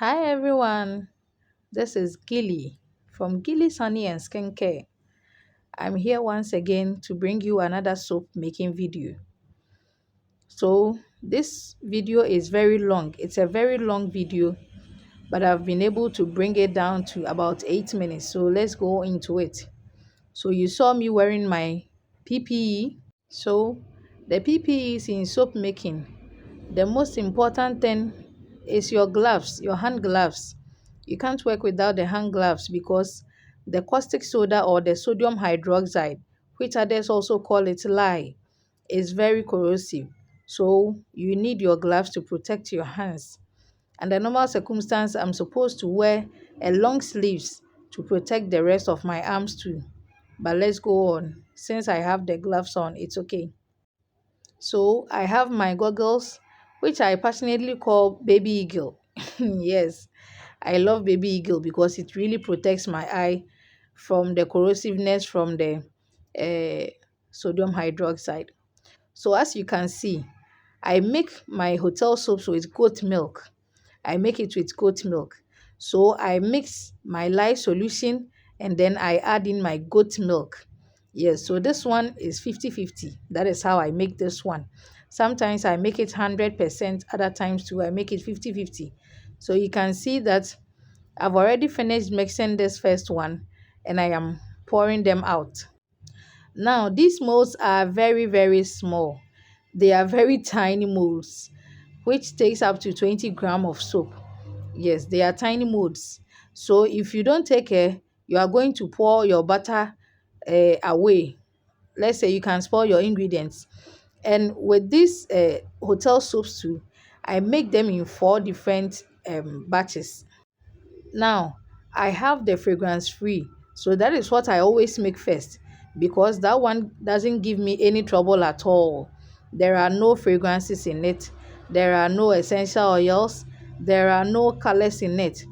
Hi everyone, this is Gilly from Gilly Sunny and Skincare. I'm here once again to bring you another soap making video. So, this video is very long. It's a very long video, but I've been able to bring it down to about 8 minutes. So, let's go into it. So, you saw me wearing my PPE. So, the PPEs in soap making, the most important thing is your gloves, your hand gloves. You can't work without the hand gloves because the caustic soda or the sodium hydroxide, which others also call it lye, is very corrosive. So you need your gloves to protect your hands. Under normal circumstance, I'm supposed to wear a long sleeves to protect the rest of my arms too. But let's go on. Since I have the gloves on, it's okay. So I have my goggles, which I passionately call Baby Eagle. Yes, I love Baby Eagle because it really protects my eye from the corrosiveness from the uh, sodium hydroxide. So as you can see, I make my hotel soaps with goat milk. I make it with goat milk. So I mix my lye solution and then I add in my goat milk. Yes, so this one is 50-50. That is how I make this one. Sometimes I make it 100%, other times too I make it 50-50. So you can see that I've already finished mixing this first one and I am pouring them out. Now, these molds are very, very small. They are very tiny molds, which takes up to 20 gram of soap. Yes, they are tiny molds. So if you don't take care, you are going to pour your butter away. Let's say you can spoil your ingredients. And with these hotel soaps too, I make them in four different batches. Now, I have the fragrance free. So that is what I always make first because that one doesn't give me any trouble at all. There are no fragrances in it. There are no essential oils. There are no colors in it.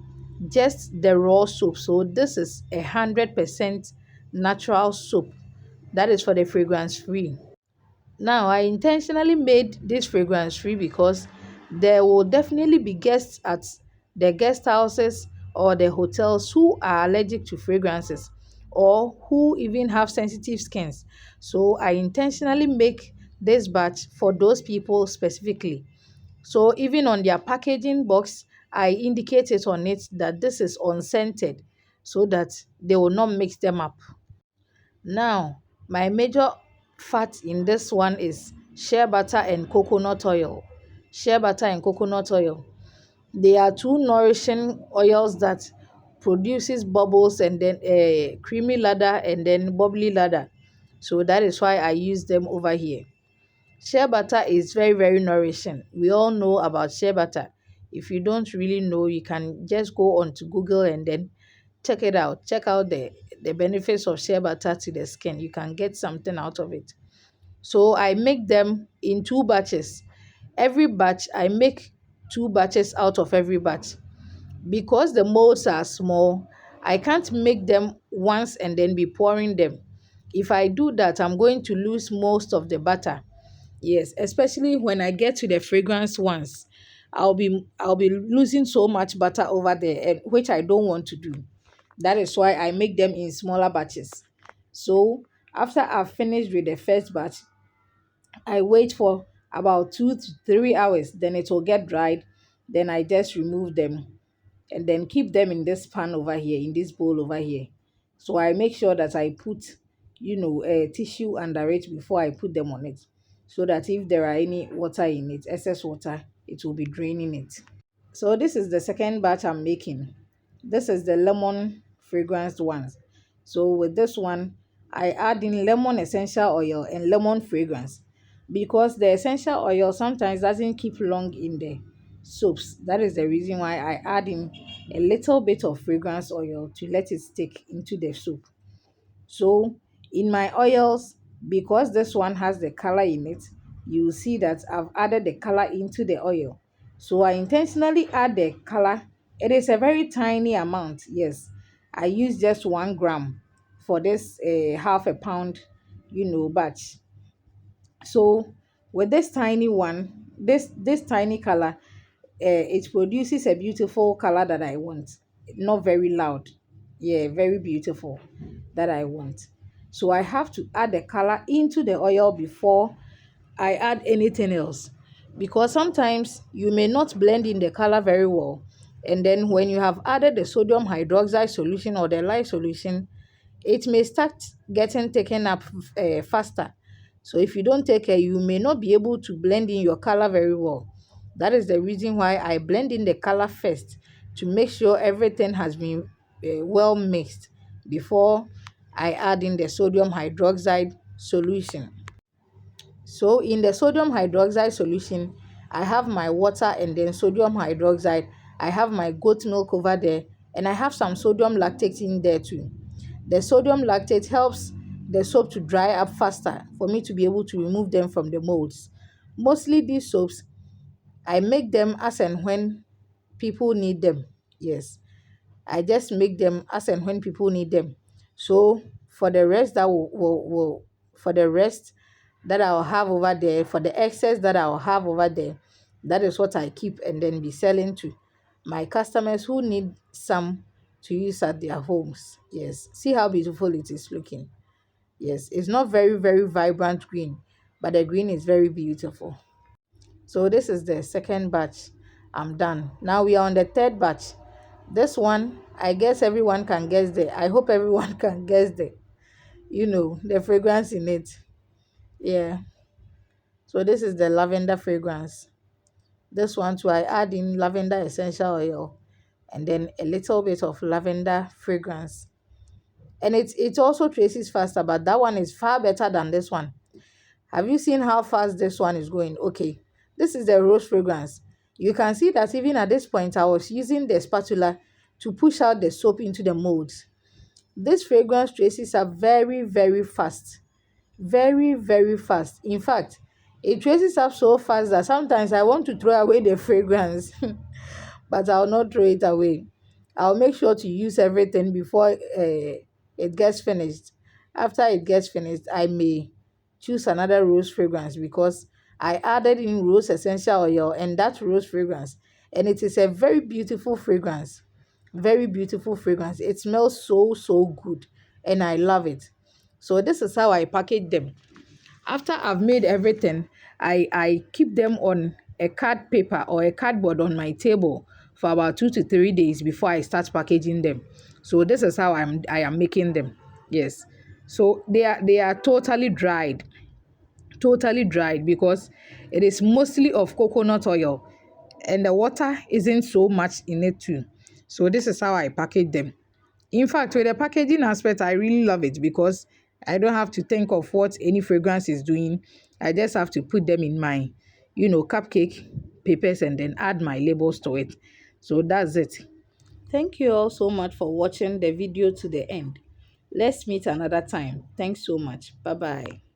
Just the raw soap. So this is 100% natural soap. That is for the fragrance free. Now, I intentionally made this fragrance free because there will definitely be guests at the guest houses or the hotels who are allergic to fragrances or who even have sensitive skins. So, I intentionally make this batch for those people specifically. So, even on their packaging box, I indicate it on it that this is unscented so that they will not mix them up. Now, my major fat in this one is shea butter and coconut oil. Shea butter and coconut oil. They are two nourishing oils that produces bubbles and then a creamy lather and then bubbly lather. So that is why I use them over here. Shea butter is very, very nourishing. We all know about shea butter. If you don't really know, you can just go on to Google and then check it out. Check out the benefits of shea butter to the skin. You can get something out of it. So I make them in two batches. Every batch, I make two batches out of every batch. Because the molds are small, I can't make them once and then be pouring them. If I do that, I'm going to lose most of the butter. Yes, especially when I get to the fragrance ones. I'll be losing so much butter over there, which I don't want to do. That is why I make them in smaller batches. So after I've finished with the first batch, I wait for about 2 to 3 hours. Then it will get dried. Then I just remove them and then keep them in this pan over here, in this bowl over here. So I make sure that I put, a tissue under it before I put them on it. So that if there are any water in it, excess water, it will be draining it. So this is the second batch I'm making. This is the lemon fragranced ones. So with this one, I add in lemon essential oil and lemon fragrance because the essential oil sometimes doesn't keep long in the soaps. That is the reason why I add in a little bit of fragrance oil to let it stick into the soap. So in my oils, because this one has the color in it, you will see that I've added the color into the oil. So I intentionally add the color. It is a very tiny amount. Yes, I use just 1 gram for this half a pound, batch. So with this tiny one, this tiny color, it produces a beautiful color that I want. Not very loud. Yeah, very beautiful that I want. So I have to add the color into the oil before I add anything else. Because sometimes you may not blend in the color very well. And then when you have added the sodium hydroxide solution or the lye solution, it may start getting taken up faster. So if you don't take care, you may not be able to blend in your color very well. That is the reason why I blend in the color first, to make sure everything has been well mixed before I add in the sodium hydroxide solution. So in the sodium hydroxide solution, I have my water and then sodium hydroxide. I have my goat milk over there, and I have some sodium lactate in there too. The sodium lactate helps the soap to dry up faster for me to be able to remove them from the molds. Mostly these soaps, I make them as and when people need them. Yes, I just make them as and when people need them. So for the rest for the rest that I'll have over there, for the excess that I'll have over there, that is what I keep and then be selling to my customers who need some to use at their homes. Yes, see how beautiful it is looking. Yes, it's not very vibrant green, but the green is very beautiful. So this is the second batch. I'm done. Now we are on the third batch. This one, I guess everyone can guess I hope everyone can guess the fragrance in it. Yeah. So this is the lavender fragrance. This one too, I add in lavender essential oil and then a little bit of lavender fragrance. And it also traces faster, but that one is far better than this one. Have you seen how fast this one is going? Okay. This is the rose fragrance. You can see that even at this point, I was using the spatula to push out the soap into the molds. This fragrance traces are very fast. Very fast. In fact, it traces up so fast that sometimes I want to throw away the fragrance. But I'll not throw it away. I'll make sure to use everything before it gets finished. After it gets finished, I may choose another rose fragrance because I added in rose essential oil and that rose fragrance, and it is a very beautiful fragrance. Very beautiful fragrance. It smells so good, and I love it. So this is how I package them. After I've made everything, I keep them on a card paper or a cardboard on my table for about 2 to 3 days before I start packaging them. So this is how I am making them. Yes. So they are totally dried because it is mostly of coconut oil and the water isn't so much in it too. So this is how I package them. In fact, with the packaging aspect, I really love it because I don't have to think of what any fragrance is doing. I just have to put them in my, cupcake papers and then add my labels to it. So that's it. Thank you all so much for watching the video to the end. Let's meet another time. Thanks so much. Bye bye.